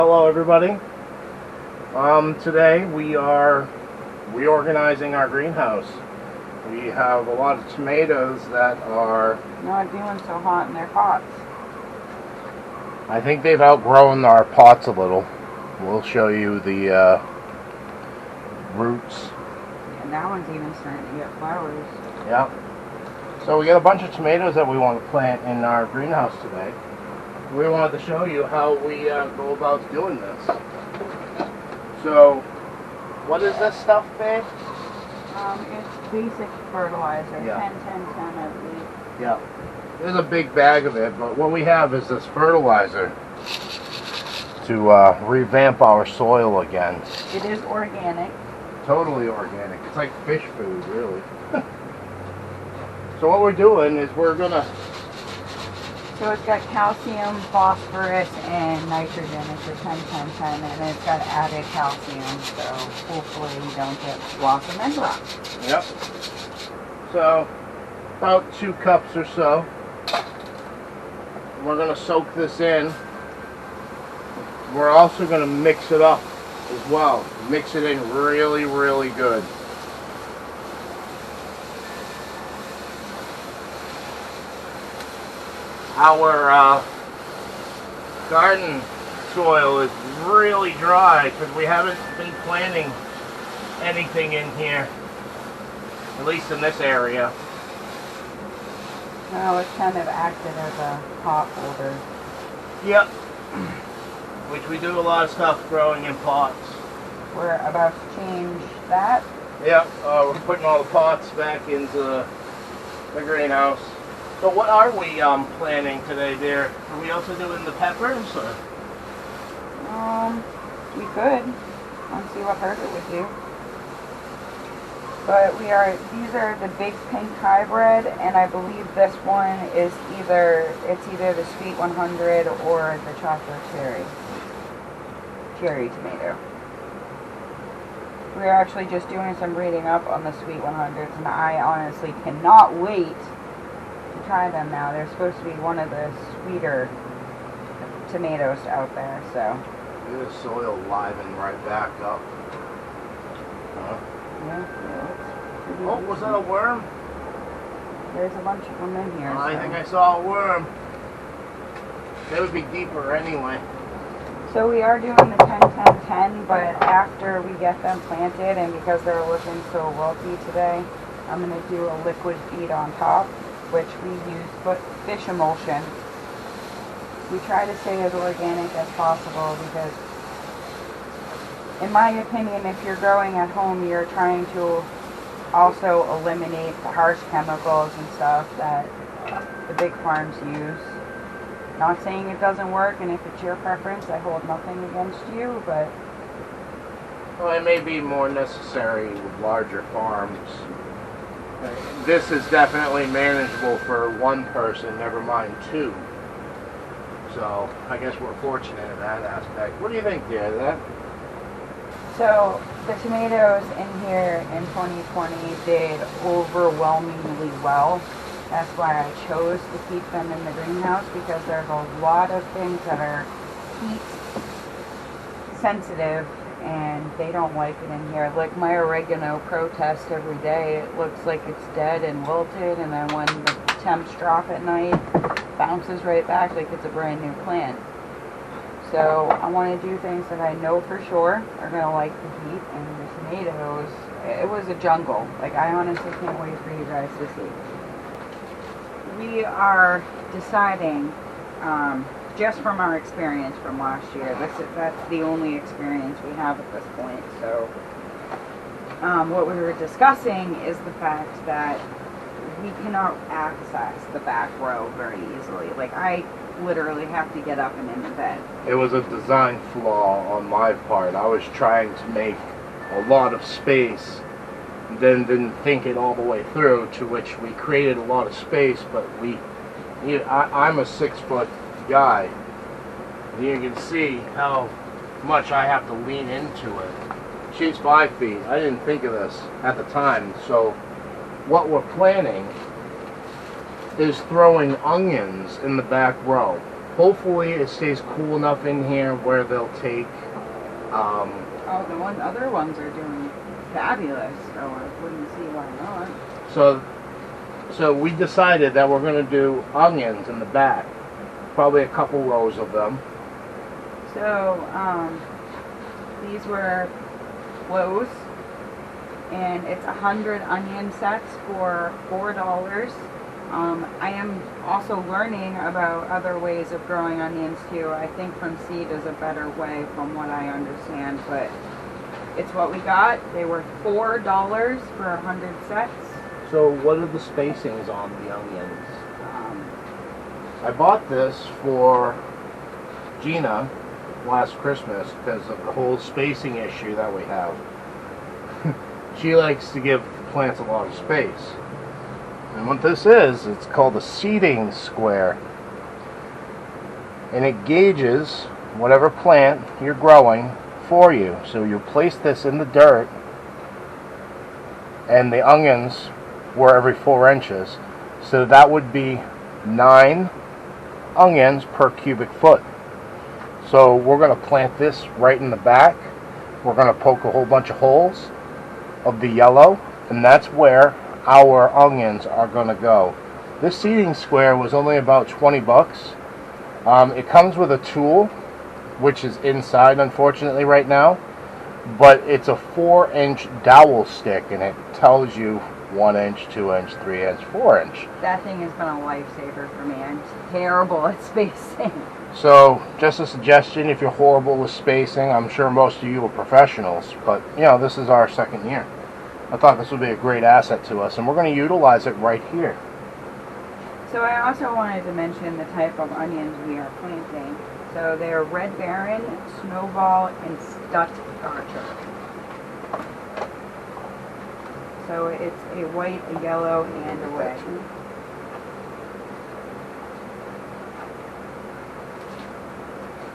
Hello everybody. Today we are reorganizing our greenhouse. We have a lot of tomatoes that are... not doing so hot in their pots. I think they've outgrown our pots a little. We'll show you the roots. And that one's even starting to get flowers. Yeah. So we got a bunch of tomatoes that we want to plant in our greenhouse today. We wanted to show you how we go about doing this. So, what is this stuff, babe? It's basic fertilizer, Yeah. 10-10-10 I believe. Yeah. There's a big bag of it, but what we have is this fertilizer to revamp our soil again. It is organic. Totally organic. It's like fish food, really. So what we're doing is we're gonna... So it's got calcium, phosphorus, and nitrogen. It's a 10-10-10, and it's got added calcium, so hopefully you don't get blossom end rot. Yep. So, about 2 cups or so. We're gonna soak this in. We're also gonna mix it up as well. Mix it in really, really good. Our garden soil is really dry because we haven't been planting anything in here, at least in this area. No, it's kind of acted as a pot holder. Yep. Which we do a lot of stuff growing in pots. We're about to change that. Yep. We're putting all the pots back into the greenhouse. So what are we planting today, dear? Are we also doing the peppers? Or? We could. Let's see what Herbert would do. But these are the big pink hybrid, and I believe this one is either the Sweet 100 or the chocolate cherry tomato. We're actually just doing some reading up on the Sweet 100s, and I honestly cannot wait to try them now. They're supposed to be one of the sweeter tomatoes out there, so. Look at the soil liven right back up. Yeah. Oh, was that a worm? There's a bunch of them in here. I think I saw a worm. They would be deeper anyway. So we are doing the 10-10-10, but after we get them planted, and because they're looking so wilty today, I'm going to do a liquid feed on top, which we use fish emulsion. We try to stay as organic as possible because, in my opinion, if you're growing at home, you're trying to also eliminate the harsh chemicals and stuff that the big farms use. Not saying it doesn't work, and if it's your preference, I hold nothing against you, but... Well, it may be more necessary with larger farms. This is definitely manageable for one person, never mind 2. So, I guess we're fortunate in that aspect. What do you think, dear? So, the tomatoes in here in 2020 did overwhelmingly well. That's why I chose to keep them in the greenhouse, because there's a lot of things that are heat sensitive and they don't like it in here. Like my oregano protests every day. It looks like it's dead and wilted, and then when the temps drop at night, it bounces right back like it's a brand new plant. So I want to do things that I know for sure are going to like the heat, and the tomatoes, it was a jungle. Like, I honestly can't wait for you guys to see. We are deciding, just from our experience from last year, that's the only experience we have at this point. So what we were discussing is the fact that we cannot access the back row very easily. Like, I literally have to get up and in the bed. It was a design flaw on my part. I was trying to make a lot of space, then didn't think it all the way through, to which we created a lot of space, but I'm a 6-foot guy. You can see how much I have to lean into it. She's 5 feet. I didn't think of this at the time. So what we're planning is throwing onions in the back row. Hopefully it stays cool enough in here where they'll take, Oh, the other ones are doing fabulous, so I wouldn't see why not. so we decided that we're going to do onions in the back. Probably a couple rows of them. So, these were Lowe's, and it's 100 onion sets for $4. I am also learning about other ways of growing onions too. I think from seed is a better way from what I understand, but it's what we got. They were $4 for 100 sets. So what are the spacings on the onions? I bought this for Gina last Christmas because of the whole spacing issue that we have. She likes to give plants a lot of space. And what this is, it's called a seeding square. And it gauges whatever plant you're growing for you. So you place this in the dirt, and the onions were every 4 inches. So that would be 9 onions per cubic foot. So we're going to plant this right in the back. We're going to poke a whole bunch of holes of the yellow, and that's where our onions are going to go. This seeding square was only about 20 bucks. It comes with a tool, which is inside unfortunately right now, but it's a 4-inch dowel stick, and it tells you 1 inch, 2 inch, 3 inch, 4 inch. That thing has been a lifesaver for me. I'm terrible at spacing. So, just a suggestion, if you're horrible with spacing, I'm sure most of you are professionals, but, you know, this is our second year. I thought this would be a great asset to us, and we're going to utilize it right here. So I also wanted to mention the type of onions we are planting. So they're Red Baron, Snowball, and Stuttgarter. So it's a white, a yellow, and a red.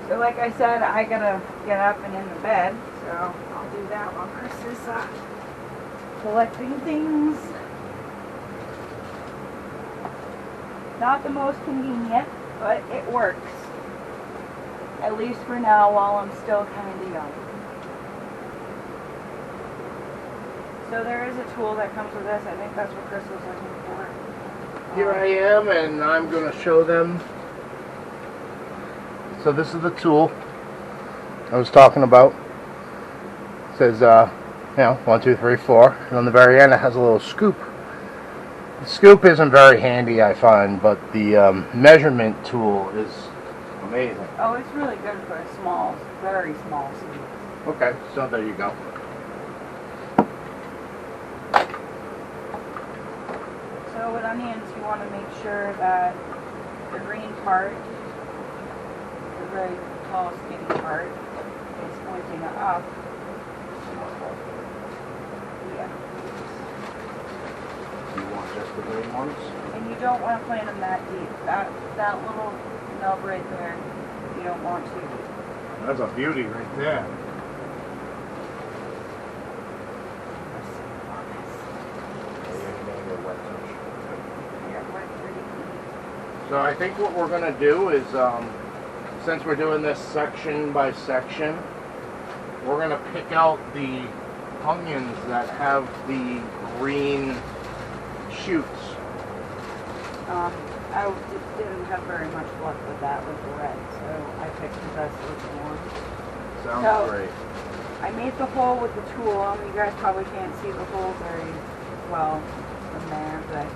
So like I said, I gotta get up and in the bed, so I'll do that while Chris is collecting things. Not the most convenient, but it works. At least for now, while I'm still kind of young. So there is a tool that comes with this. I think that's what Chris was looking for. Here I am, and I'm going to show them. So this is the tool I was talking about. It says, 1, 2, 3, 4. And on the very end, it has a little scoop. The scoop isn't very handy, I find, but the measurement tool is amazing. Oh, it's really good for a small, very small seed. Okay, so there you go. So with onions, you want to make sure that the green part, the very tall, skinny part, is pointing up. Yeah. You want just the green ones? And you don't want to plant them that deep. That little nub right there, you don't want to. That's a beauty right there. So I think what we're going to do is, since we're doing this section by section, we're going to pick out the onions that have the green shoots. I didn't have very much luck with that with the red, so I picked the best looking one. Sounds great. I made the hole with the tool. You guys probably can't see the hole very well from there, but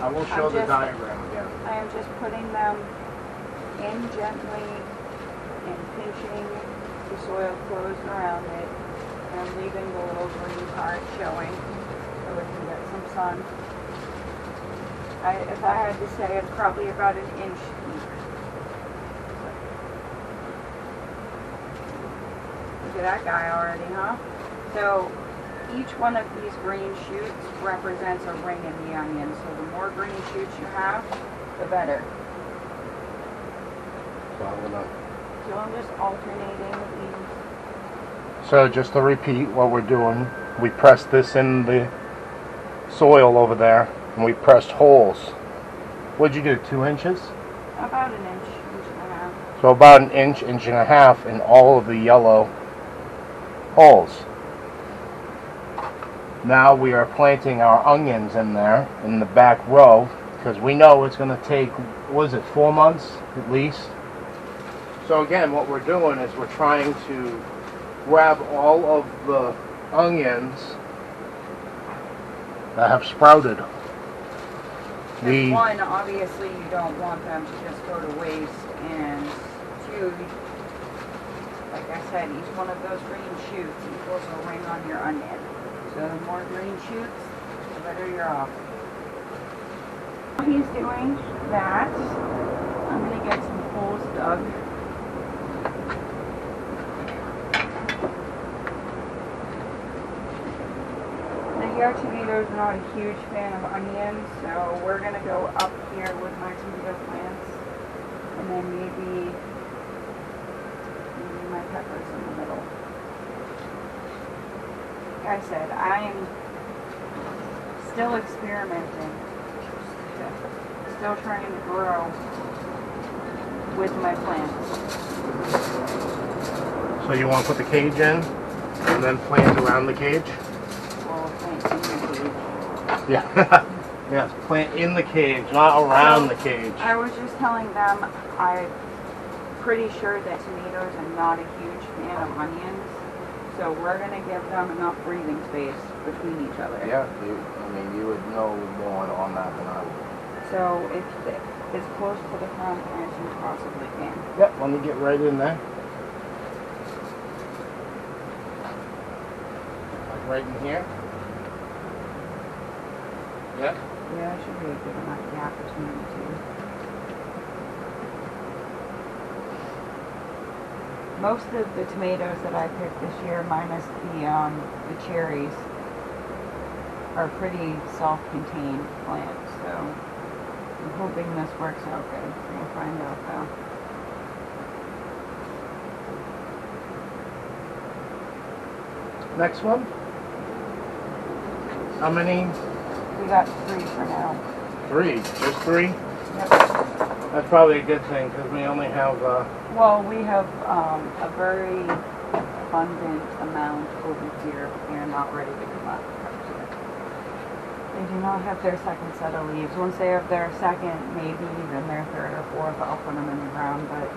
I will show the diagram again. I am just putting them in gently and pinching the soil closed around it and leaving the little green part showing so it can get some sun. If I had to say, it's probably about 1 inch deep. Look at that guy already, huh? So each one of these green shoots represents a ring in the onion. So the more green shoots you have, the better. So I'm just alternating these. So just to repeat what we're doing, we pressed this in the soil over there, and we pressed holes. What'd you do, 2 inches? About 1 inch. So about an inch, inch and a half in all of the yellow holes. Now we are planting our onions in there in the back row because we know it's going to take, what is it, 4 months at least? So again, what we're doing is we're trying to grab all of the onions that have sprouted. And one, obviously you don't want them to just go to waste, and two, like I said, each one of those green shoots equals a ring on your onion. So the more green shoots, the better you're off. While he's doing that, I'm going to get some holes dug. Our tomatoes are not a huge fan of onions, so we're going to go up here with my tomato plants, and then maybe my peppers in the middle. Like I said, I'm still experimenting, still trying to grow with my plants. So you want to put the cage in and then plant around the cage? Yeah. Yes, plant in the cage, not around the cage. I was just telling them I'm pretty sure that tomatoes are not a huge fan of onions, so we're going to give them enough breathing space between each other. Yeah, you would know more on that than I would. So it's as close to the front as you possibly can. Yep, let me get right in there. Like right in here. Yeah? Yeah, it should be a good enough gap between the two. Most of the tomatoes that I picked this year, minus the cherries, are pretty self-contained plants, so I'm hoping this works out good. We'll find out though. Next one. How many? We got 3 for now. 3? Just 3? Yep. That's probably a good thing because we only have... Well, we have a very abundant amount over here. They're not ready to come up. They do not have their second set of leaves. Once they have their second, maybe even their third or fourth, I'll put them in the ground, but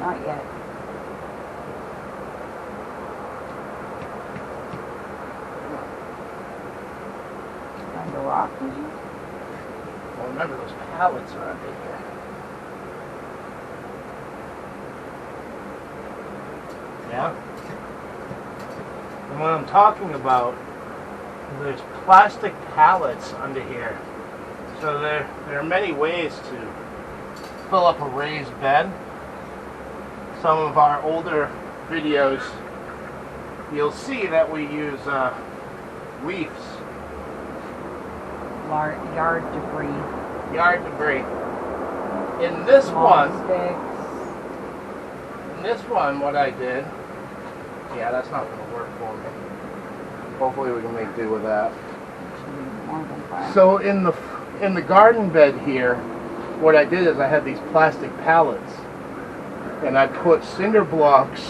not yet. Find a rock, did you? Well, remember those pallets are under here. Yeah? And what I'm talking about, there's plastic pallets under here. So there are many ways to fill up a raised bed. Some of our older videos, you'll see that we use leaves. Yard debris. Yard debris. In this one, Sticks. in this one, what I did, yeah, that's not going to work for me. Hopefully we can make do with that. More than 5. So in the garden bed here, what I did is I had these plastic pallets, and I put cinder blocks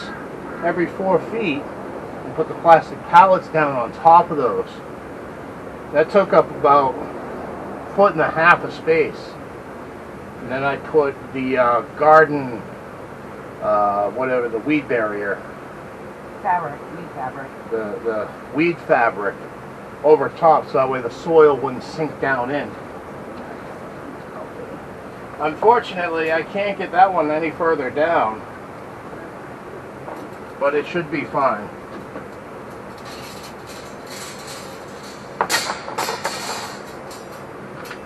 every 4 feet and put the plastic pallets down on top of those. That took up about 1.5 feet of space. And then I put the garden, whatever, the weed barrier. Weed fabric. The weed fabric over top so that way the soil wouldn't sink down in. Unfortunately, I can't get that one any further down, but it should be fine.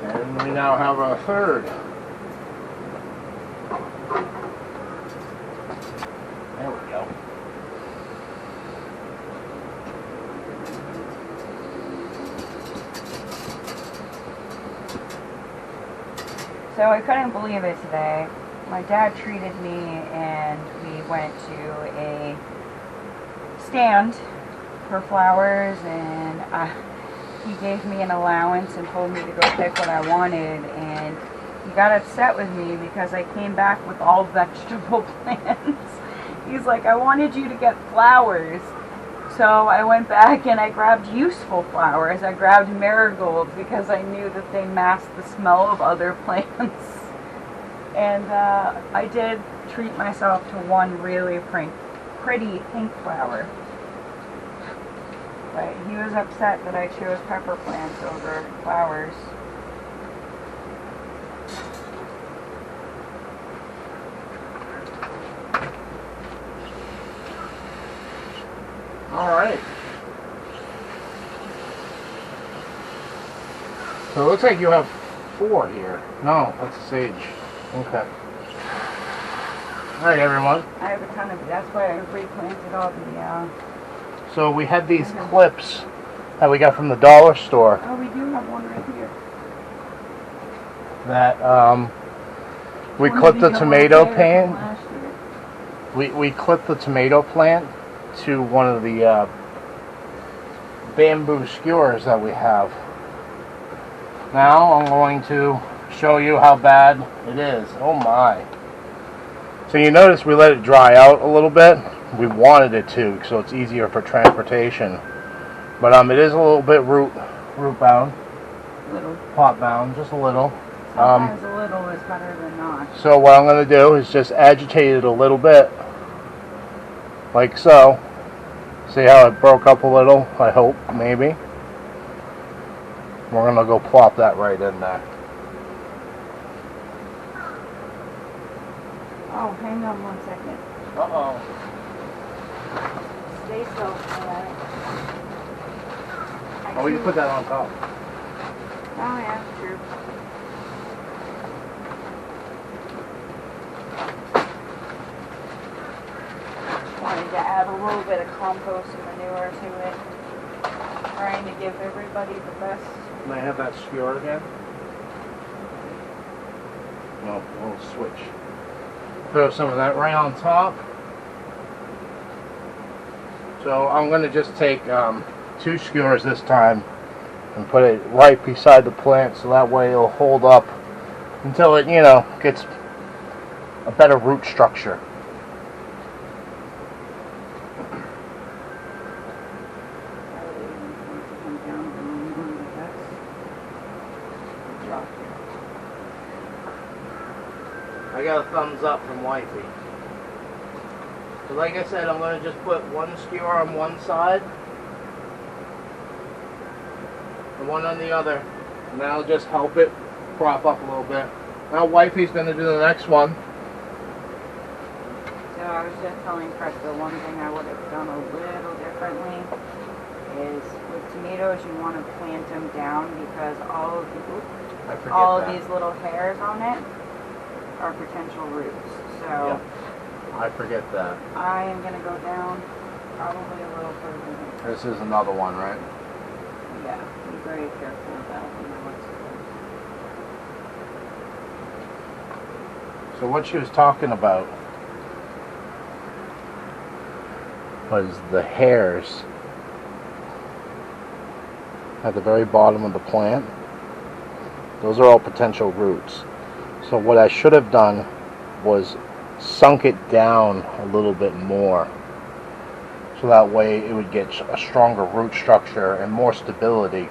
And we now have a third. There we go. So I couldn't believe it today. My dad treated me and we went to a stand for flowers, and he gave me an allowance and told me to go pick what I wanted, and he got upset with me because I came back with all vegetable plants. He's like, I wanted you to get flowers. So I went back and I grabbed useful flowers. I grabbed marigolds because I knew that they masked the smell of other plants. And I did treat myself to one really pretty pink flower. But he was upset that I chose pepper plants over flowers. All right. So it looks like you have 4 here. No, that's a sage. Okay. All right, everyone. I have a ton of, that's why I replanted all the, So we had these clips that we got from the dollar store oh, we do have one right here. that we One clipped of the yellow tomato pears plant. from last year. We clipped the tomato plant to one of the bamboo skewers that we have. Now I'm going to show you how bad it is. Oh my. So you notice we let it dry out a little bit. We wanted it to, so it's easier for transportation. But it is a little bit root bound, Little. pot bound, just a little. Sometimes a little is better than not. So what I'm going to do is just agitate it a little bit, like so. See how it broke up a little, I hope, maybe. We're going to go plop that right in there. Oh, hang on one second. Uh-oh. Stay still for that. Oh, we can put that on top. Oh yeah, true. Wanted to add a little bit of compost and manure to it. Trying to give everybody the best. Can I have that skewer again? No, we'll switch. Throw some of that right on top. So I'm going to just take 2 skewers this time and put it right beside the plant so that way it'll hold up until it, you know, gets a better root structure. I got a thumbs up from Wifey. So like I said, I'm going to just put 1 skewer on one side and 1 on the other. And that'll just help it prop up a little bit. Now Wifey's going to do the next one. So I was just telling Cresta, one thing I would have done a little differently is with tomatoes you want to plant them down because all of these little hairs on it are potential roots. So Yep. I forget that. I am going to go down probably a little further. This is another one, right? Yeah, be very careful with that. So what she was talking about was the hairs at the very bottom of the plant. Those are all potential roots. So what I should have done was sunk it down a little bit more so that way it would get a stronger root structure and more stability.